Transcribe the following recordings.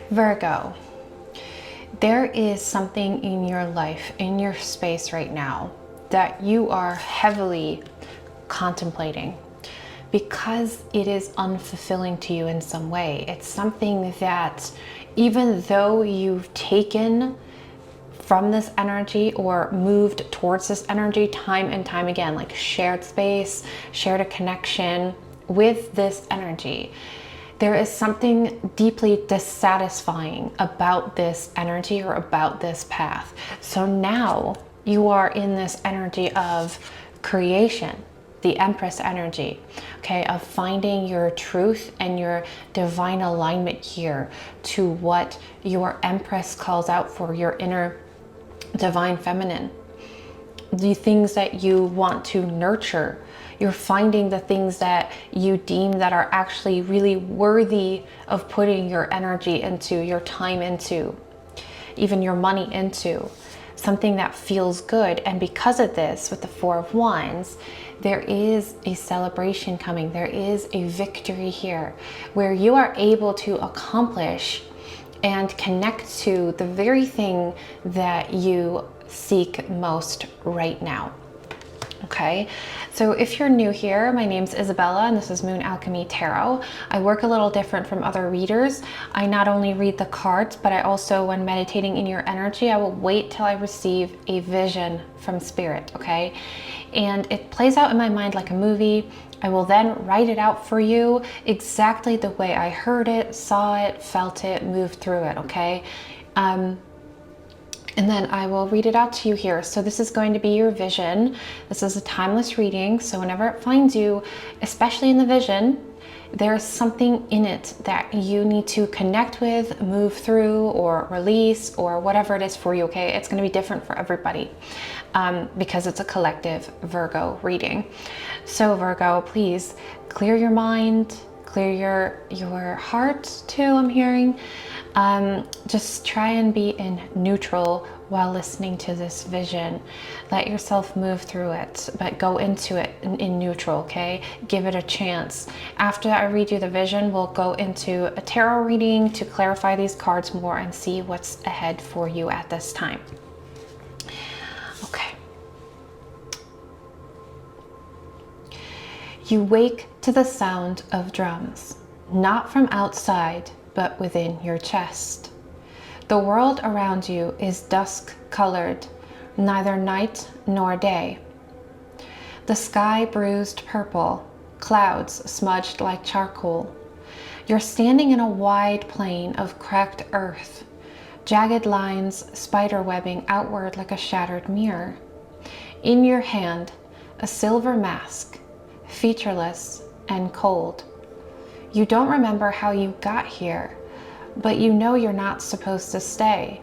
Virgo, there is something in your life, in your space right now, that you are heavily contemplating because it is unfulfilling to you in some way. It's something that even though you've taken from this energy or moved towards this energy time and time again, like shared space, shared a connection with this energy, there is something deeply dissatisfying about this energy or about this path. So now you are in this energy of creation, the Empress energy, okay, of finding your truth and your divine alignment here to what your Empress calls out for, your inner divine feminine, the things that you want to nurture. You're finding the things that you deem that are actually really worthy of putting your energy into, your time into, even your money into, something that feels good. And because of this, with the Four of Wands, there is a celebration coming. There is a victory here where you are able to accomplish and connect to the very thing that you seek most right now. Okay, so if you're new here, my name's Isabella and this is Moon Alchemy Tarot. I work a little different from other readers. I not only read the cards, but I also, when meditating in your energy, I will wait till I receive a vision from spirit, okay? And it plays out in my mind like a movie. I will then write it out for you exactly the way I heard it, saw it, felt it, moved through it, okay? And then I will read it out to you here. So this is going to be your vision. This is a timeless reading. So whenever it finds you, especially in the vision, there's something in it that you need to connect with, move through, or release, or whatever it is for you, okay? It's going to be different for everybody because it's a collective Virgo reading. So Virgo, please clear your mind, clear your heart too, I'm hearing. Just try and be in neutral while listening to this vision. Let yourself move through it, but go into it in neutral, okay? Give it a chance. After I read you the vision, we'll go into a tarot reading to clarify these cards more and see what's ahead for you at this time. Okay. You wake to the sound of drums, not from outside, but within your chest. The world around you is dusk-colored, neither night nor day. The sky bruised purple, clouds smudged like charcoal. You're standing in a wide plain of cracked earth, jagged lines spiderwebbing outward like a shattered mirror. In your hand, a silver mask, featureless and cold. You don't remember how you got here, but you know you're not supposed to stay.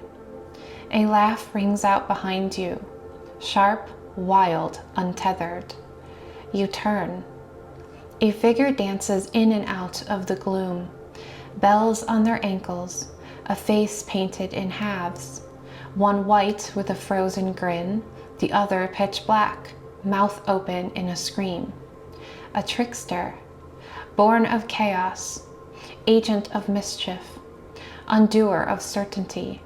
A laugh rings out behind you, sharp, wild, untethered. You turn. A figure dances in and out of the gloom, bells on their ankles, a face painted in halves, one white with a frozen grin, the other pitch black, mouth open in a scream. A trickster, born of chaos, agent of mischief, undoer of certainty.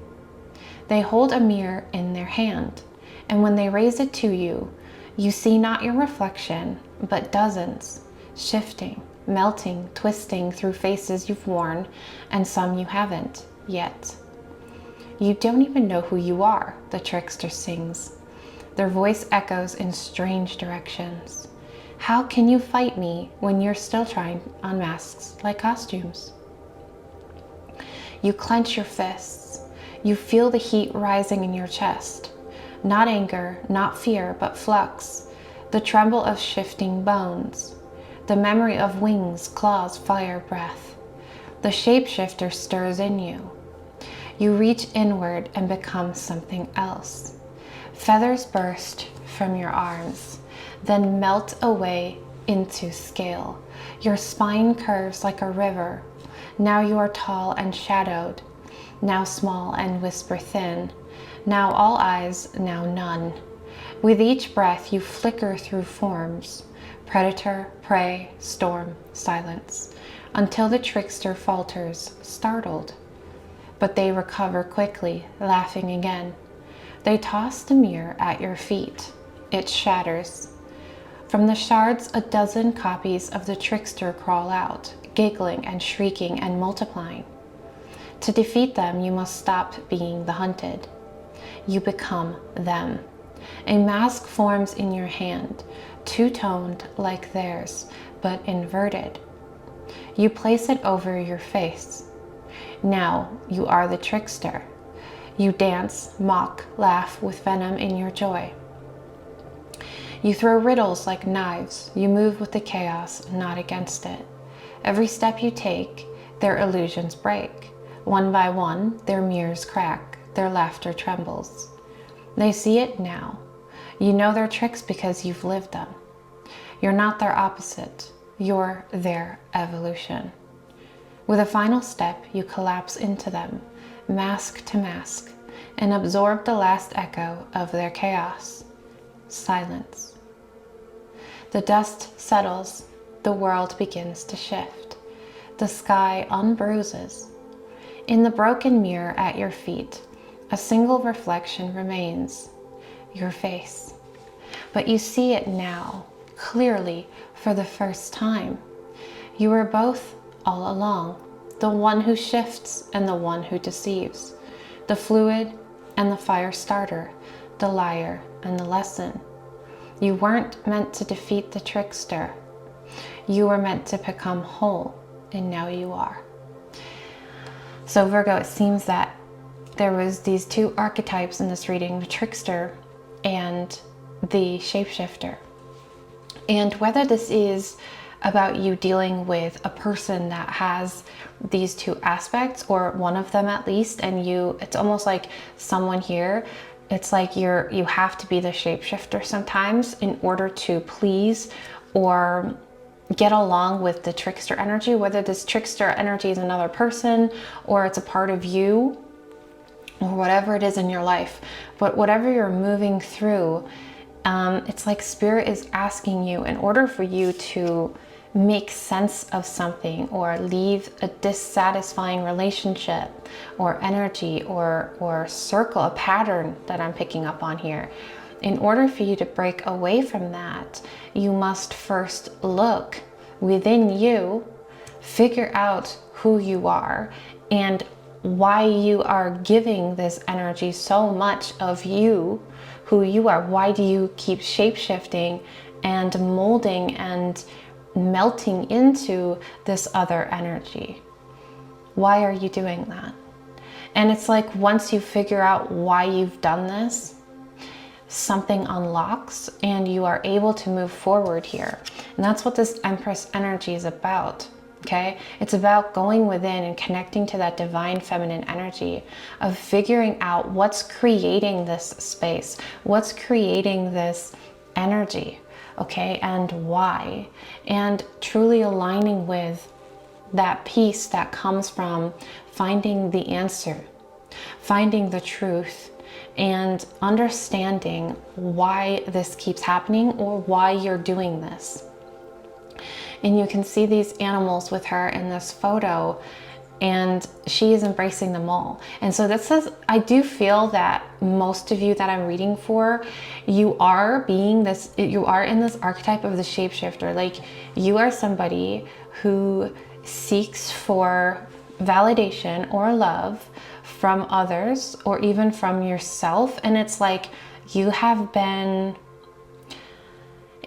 They hold a mirror in their hand, and when they raise it to you, you see not your reflection, but dozens, shifting, melting, twisting through faces you've worn, and some you haven't yet. You don't even know who you are, the trickster sings. Their voice echoes in strange directions. How can you fight me when you're still trying on masks like costumes? You clench your fists. You feel the heat rising in your chest. Not anger, not fear, but flux. The tremble of shifting bones. The memory of wings, claws, fire, breath. The shapeshifter stirs in you. You reach inward and become something else. Feathers burst from your arms, then melt away into scale. Your spine curves like a river. Now you are tall and shadowed, now small and whisper thin, now all eyes, now none. With each breath you flicker through forms, predator, prey, storm, silence, until the trickster falters, startled. but they recover quickly, laughing again. They toss the mirror at your feet. It shatters. From the shards, a dozen copies of the trickster crawl out, giggling and shrieking and multiplying. To defeat them, you must stop being the hunted. You become them. A mask forms in your hand, two-toned like theirs, but inverted. You place it over your face. Now you are the trickster. You dance, mock, laugh with venom in your joy. You throw riddles like knives. You move with the chaos, not against it. Every step you take, their illusions break. One by one, their mirrors crack. Their laughter trembles. They see it now. You know their tricks because you've lived them. You're not their opposite. You're their evolution. With a final step, you collapse into them, mask to mask, and absorb the last echo of their chaos. Silence. The dust settles. The world begins to shift. The sky unbruises. In the broken mirror at your feet, a single reflection remains, your face. But you see it now, clearly, for the first time. You were both all along, the one who shifts and the one who deceives, the fluid and the fire starter, the liar and the lesson. You weren't meant to defeat the trickster. You were meant to become whole, and now you are. So Virgo, it seems that there was these two archetypes in this reading, the trickster and the shapeshifter. And whether this is about you dealing with a person that has these two aspects, or one of them at least, and it's almost like someone here, it's like you have to be the shapeshifter sometimes in order to please or get along with the trickster energy, whether this trickster energy is another person or it's a part of you or whatever it is in your life. But whatever you're moving through, it's like Spirit is asking you, in order for you to make sense of something or leave a dissatisfying relationship or energy or circle, a pattern that I'm picking up on here, in order for you to break away from that, you must first look within you, figure out who you are and why you are giving this energy so much of you, who you are. Why do you keep shape-shifting and molding and melting into this other energy? Why are you doing that? And it's like once you figure out why you've done this, something unlocks and you are able to move forward here. And that's what this Empress energy is about. Okay, it's about going within and connecting to that divine feminine energy of figuring out what's creating this space, what's creating this energy, okay, and why, and truly aligning with that peace that comes from finding the answer, finding the truth, and understanding why this keeps happening or why you're doing this. And you can see these animals with her in this photo, and she is embracing them all. And so this is, I do feel that most of you that I'm reading for, you are in this archetype of the shapeshifter. Like, you are somebody who seeks for validation or love from others or even from yourself. And it's like you have been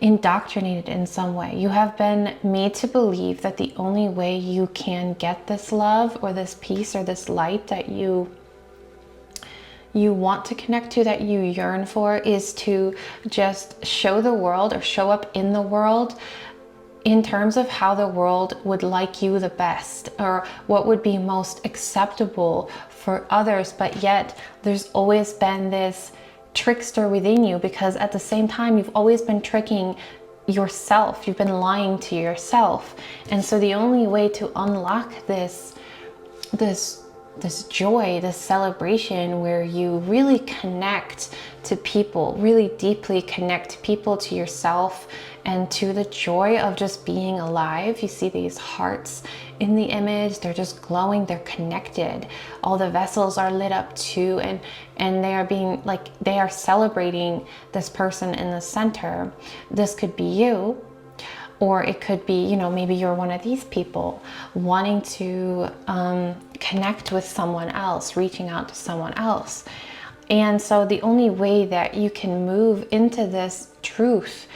indoctrinated in some way. You have been made to believe that the only way you can get this love or this peace or this light that you want to connect to, that you yearn for, is to just show the world or show up in the world in terms of how the world would like you the best, or what would be most acceptable for others. But yet there's always been this trickster within you, because at the same time you've always been tricking yourself, you've been lying to yourself. And so the only way to unlock this joy, this celebration, where you really connect to people, really deeply connect people to yourself and to the joy of just being alive. You see these hearts in the image, they're just glowing, they're connected. All the vessels are lit up too, and they are being like, they are celebrating this person in the center. This could be you, or it could be, you know, maybe you're one of these people wanting to connect with someone else, reaching out to someone else. And so the only way that you can move into this truth,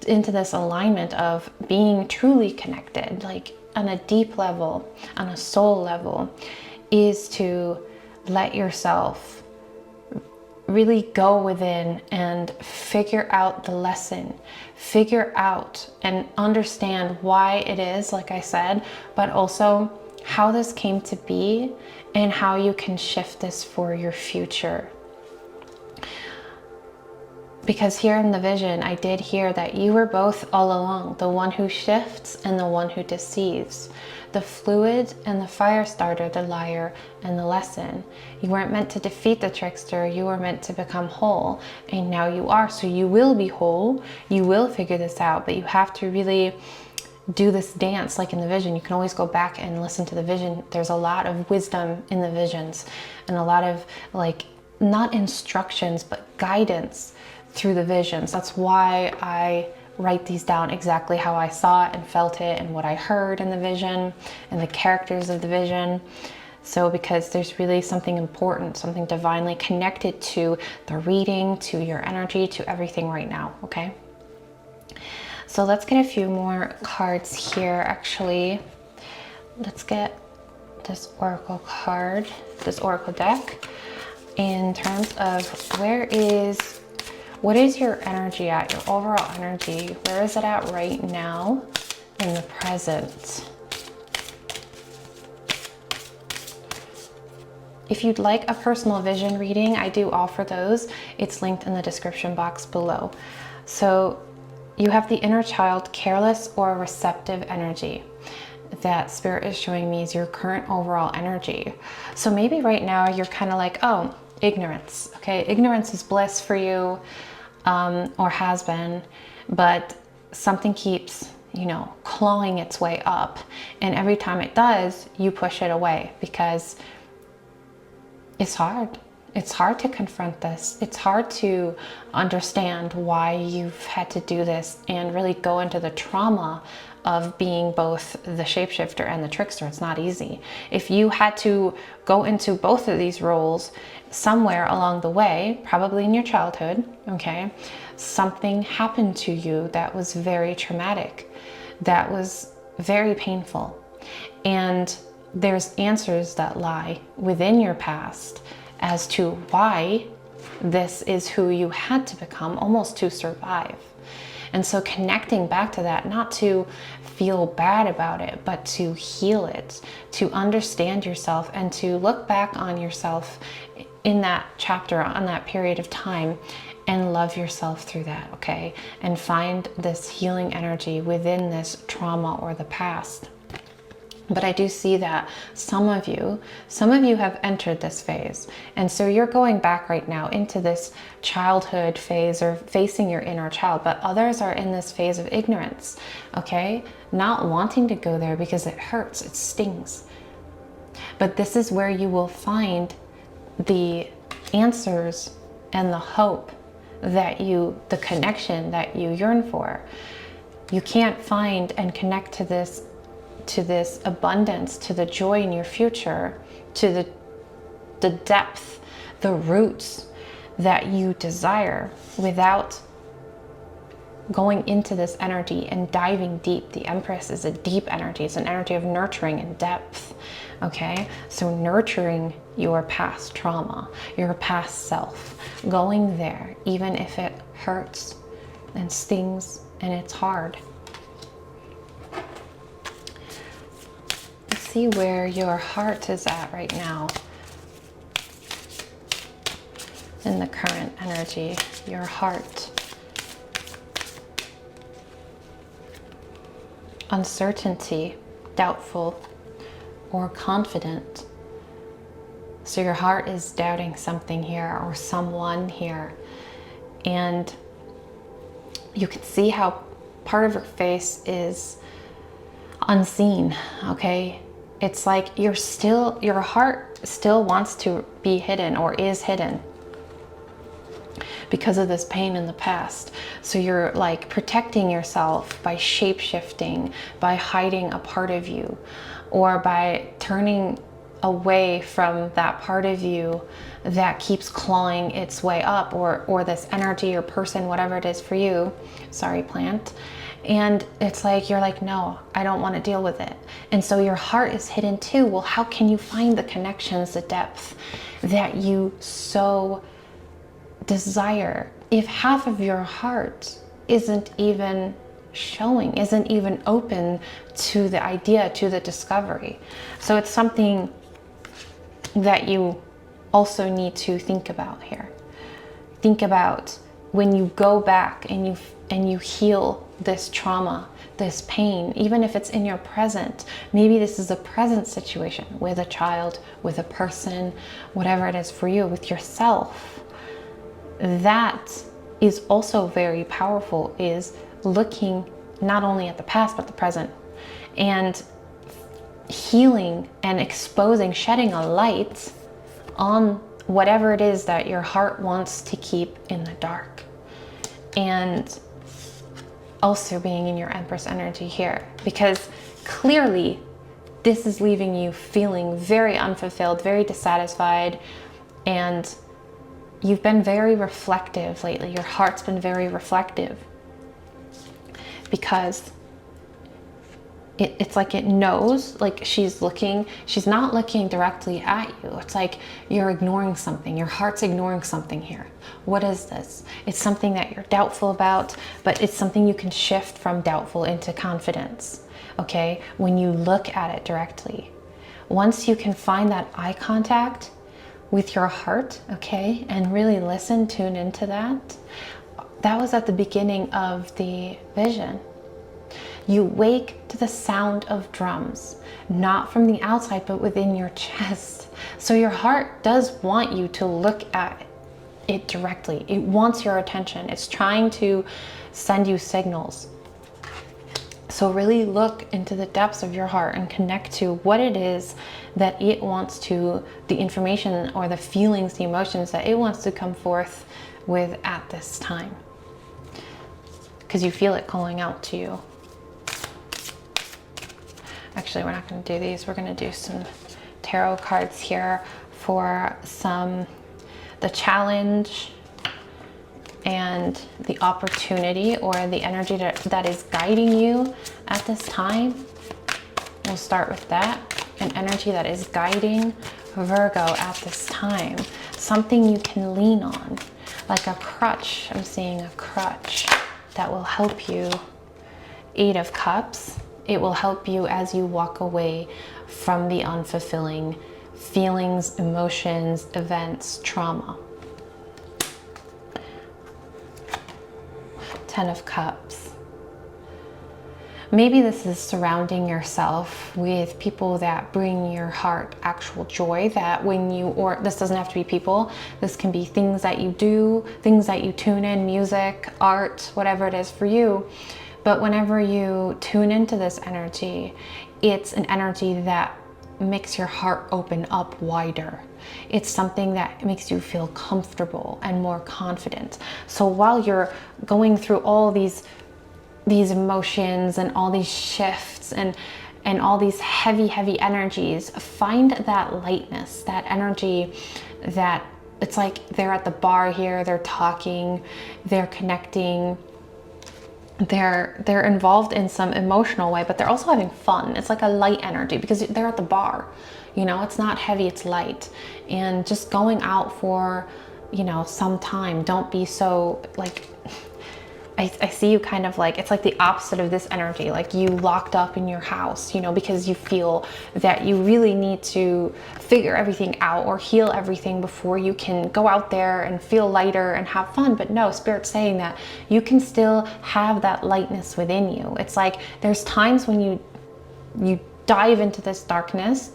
into this alignment of being truly connected, like on a deep level, on a soul level, is to let yourself really go within and figure out the lesson, figure out and understand why it is, like I said, but also how this came to be and how you can shift this for your future. Because here in the vision, I did hear that you were both all along, the one who shifts and the one who deceives, the fluid and the fire starter, the liar and the lesson. You weren't meant to defeat the trickster, you were meant to become whole, and now you are. So you will be whole, you will figure this out, but you have to really do this dance like in the vision. You can always go back and listen to the vision. There's a lot of wisdom in the visions and a lot of, like, not instructions, but guidance through the visions. That's why I write these down exactly how I saw it and felt it and what I heard in the vision and the characters of the vision. So because there's really something important, something divinely connected to the reading, to your energy, to everything right now, okay? So let's get a few more cards here, actually. Let's get this oracle card, this oracle deck, in terms of what is your energy at, your overall energy? Where is it at right now in the present? If you'd like a personal vision reading, I do offer those. It's linked in the description box below. So you have the inner child, careless or receptive energy. That Spirit is showing me is your current overall energy. So maybe right now you're kind of like, oh, ignorance, okay? Ignorance is bliss for you, or has been, but something keeps, you know, clawing its way up. And every time it does, you push it away because it's hard. It's hard to confront this. It's hard to understand why you've had to do this and really go into the trauma of being both the shapeshifter and the trickster. It's not easy. If you had to go into both of these roles somewhere along the way, probably in your childhood, okay, something happened to you that was very traumatic, that was very painful. And there's answers that lie within your past as to why this is who you had to become almost to survive. And so connecting back to that, not to feel bad about it, but to heal it, to understand yourself and to look back on yourself in that chapter, on that period of time, and love yourself through that, okay? And find this healing energy within this trauma or the past. But I do see that some of you have entered this phase. And so you're going back right now into this childhood phase or facing your inner child, but others are in this phase of ignorance, okay? Not wanting to go there because it hurts, it stings. But this is where you will find the answers and the hope that the connection that you yearn for. You can't find and connect to this abundance, to the joy in your future, to the depth, the roots that you desire without going into this energy and diving deep. The Empress is a deep energy. It's an energy of nurturing and depth, okay? So nurturing your past trauma, your past self, going there, even if it hurts and stings and it's hard. See where your heart is at right now in the current energy, your heart. Uncertainty, doubtful, or confident. So your heart is doubting something here or someone here. And you can see how part of your face is unseen, okay? It's like your heart still wants to be hidden or is hidden because of this pain in the past. So you're like protecting yourself by shape-shifting, by hiding a part of you, or by turning away from that part of you that keeps clawing its way up, or this energy or person, whatever it is for you. Sorry, plant. And it's like, you're like, no, I don't want to deal with it. And so your heart is hidden too. Well, how can you find the connections, the depth that you so desire if half of your heart isn't even showing, isn't even open to the idea, to the discovery? So it's something that you also need to think about here. Think about when you go back and you heal this trauma, this pain, even if it's in your present. Maybe this is a present situation with a child, with a person, whatever it is for you, with yourself. That is also very powerful, is looking not only at the past but the present, and healing and exposing, shedding a light on whatever it is that your heart wants to keep in the dark. And also being in your Empress energy here, because clearly this is leaving you feeling very unfulfilled, very dissatisfied, and you've been very reflective lately. Your heart's been very reflective because it's like it knows, like she's not looking directly at you. It's like you're ignoring something. Your heart's ignoring something here. What is this? It's something that you're doubtful about, but it's something you can shift from doubtful into confidence, okay? When you look at it directly. Once you can find that eye contact with your heart, okay, and really listen, tune into that. That was at the beginning of the vision. You wake to the sound of drums, not from the outside, but within your chest. So your heart does want you to look at it directly. It wants your attention. It's trying to send you signals. So really look into the depths of your heart and connect to what it is that it wants to, the information or the feelings, the emotions that it wants to come forth with at this time. Because you feel it calling out to you. Actually, we're not going to do these. We're going to do some tarot cards here for the challenge and the opportunity, or the energy that is guiding you at this time. We'll start with that. An energy that is guiding Virgo at this time. Something you can lean on, like a crutch. I'm seeing a crutch that will help you. 8 of Cups. It will help you as you walk away from the unfulfilling feelings, emotions, events, trauma. 10 of Cups. Maybe this is surrounding yourself with people that bring your heart actual joy, that when you, or this doesn't have to be people, this can be things that you do, things that you tune in, music, art, whatever it is for you. But whenever you tune into this energy, it's an energy that makes your heart open up wider. It's something that makes you feel comfortable and more confident. So while you're going through all these emotions and all these shifts and all these heavy energies, find that lightness, that energy that it's like they're at the bar here, they're talking, they're connecting, they're involved in some emotional way, but they're also having fun. It's like a light energy because they're at the bar, you know, it's not heavy, it's light. And just going out for, you know, some time. Don't be so like, I see you kind of like, it's like the opposite of this energy, like you locked up in your house, you know, because you feel that you really need to figure everything out or heal everything before you can go out there and feel lighter and have fun. But no, Spirit's saying that you can still have that lightness within you. It's like there's times when you dive into this darkness,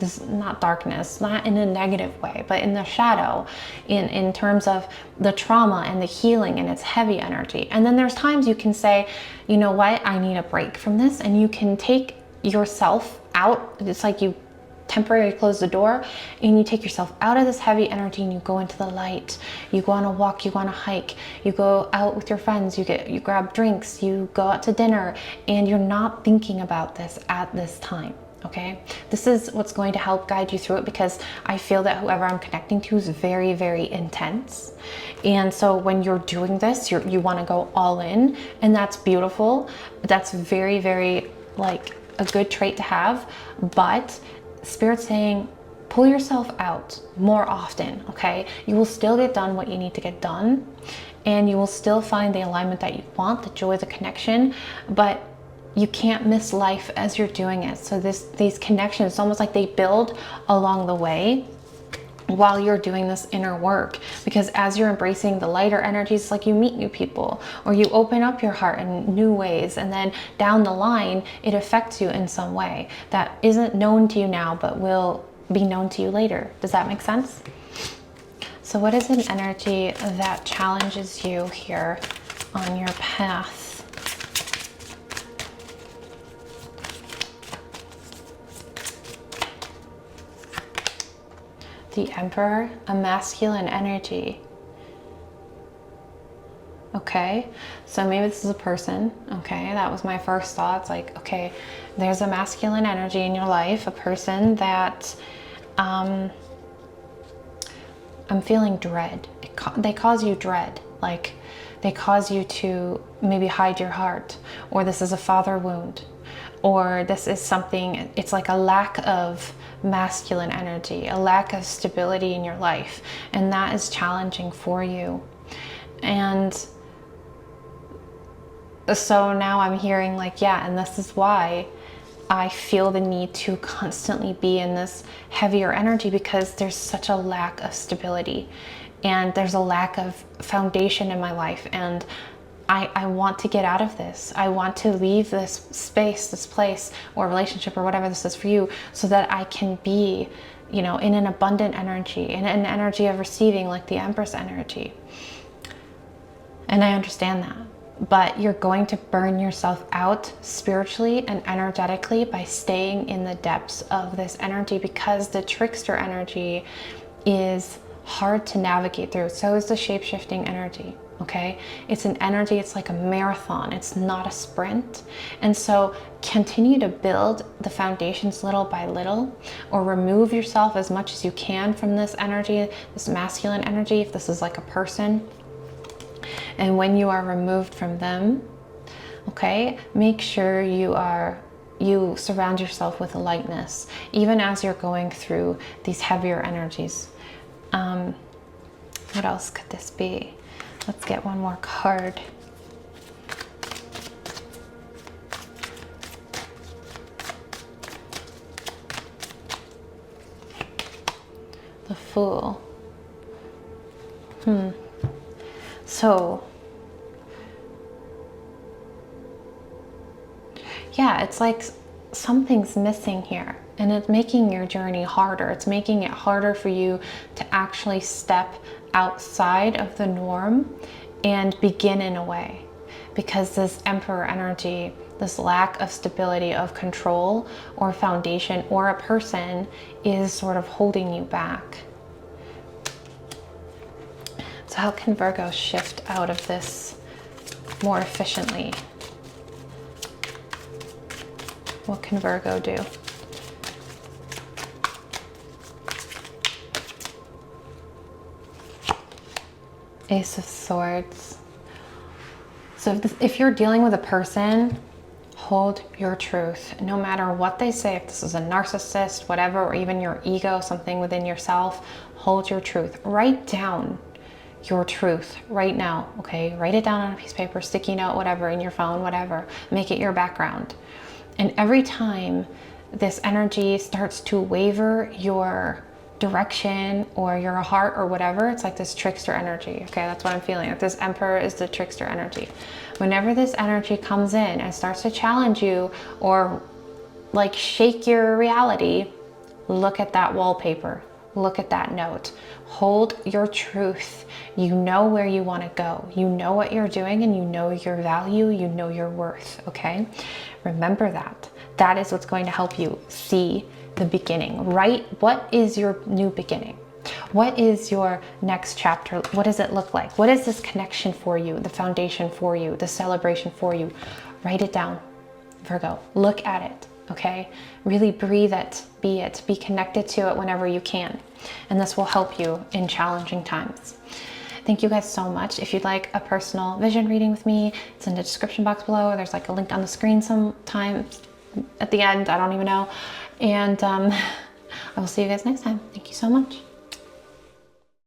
not in a negative way, but in the shadow, in terms of the trauma and the healing, and it's heavy energy. And then there's times you can say, you know what, I need a break from this, and you can take yourself out. It's like you temporarily close the door and you take yourself out of this heavy energy and you go into the light. You go on a walk, you go on a hike, you go out with your friends, you grab drinks, you go out to dinner, and you're not thinking about this at this time. Okay, this is what's going to help guide you through it, because I feel that whoever I'm connecting to is very, very intense. And so when you're doing this, you want to go all in, and that's beautiful. That's very, very like a good trait to have. But Spirit's saying, pull yourself out more often, okay? You will still get done what you need to get done, and you will still find the alignment that you want, the joy, the connection, but you can't miss life as you're doing it. So these connections, it's almost like they build along the way while you're doing this inner work, because as you're embracing the lighter energies, it's like you meet new people, or you open up your heart in new ways, and then down the line it affects you in some way that isn't known to you now but will be known to you later. Does that make sense? So what is an energy that challenges you here on your path? The Emperor, a masculine energy. Okay, so maybe this is a person. Okay, that was my first thought. It's like, okay, there's a masculine energy in your life, a person that I'm feeling dread. They cause you dread, like they cause you to maybe hide your heart, or this is a father wound, or this is something, it's like a lack of masculine energy, a lack of stability in your life, and that is challenging for you. And so now I'm hearing like, yeah, and this is why I feel the need to constantly be in this heavier energy, because there's such a lack of stability and there's a lack of foundation in my life, and I want to get out of this. I want to leave this space, this place, or relationship, or whatever this is for you, so that I can be, you know, in an abundant energy, in an energy of receiving, like the Empress energy. And I understand that. But you're going to burn yourself out spiritually and energetically by staying in the depths of this energy, because the trickster energy is hard to navigate through. So is the shape-shifting energy. Okay, it's an energy, it's like a marathon, it's not a sprint. And so continue to build the foundations little by little, or remove yourself as much as you can from this energy, this masculine energy, if this is like a person. And when you are removed from them, okay, make sure you surround yourself with lightness, even as you're going through these heavier energies. What else could this be? Let's get one more card. The Fool. So, yeah, it's like something's missing here, and it's making your journey harder. It's making it harder for you to actually step outside of the norm and begin in a way, because this Emperor energy, this lack of stability, of control or foundation or a person, is sort of holding you back. So how can Virgo shift out of this more efficiently? What can Virgo do? Ace of Swords. So if you're dealing with a person, hold your truth. No matter what they say, if this is a narcissist, whatever, or even your ego, something within yourself, hold your truth. Write down your truth right now, okay? Write it down on a piece of paper, sticky note, whatever, in your phone, whatever. Make it your background. And every time this energy starts to waver your direction or your heart or whatever, it's like this trickster energy. Okay, that's what I'm feeling. Like this Emperor is the trickster energy. Whenever this energy comes in and starts to challenge you, or like shake your reality, look at that wallpaper, look at that note, hold your truth. You know where you want to go. You know what you're doing, and you know your value, you know your worth, okay? Remember that. That is what's going to help you see the beginning, right? What is your new beginning? What is your next chapter? What does it look like? What is this connection for you, the foundation for you, the celebration for you? Write it down, Virgo. Look at it, okay? Really breathe it, be connected to it whenever you can. And this will help you in challenging times. Thank you guys so much. If you'd like a personal vision reading with me, it's in the description box below. There's like a link on the screen sometimes at the end, I don't even know. And I will see you guys next time. Thank you so much.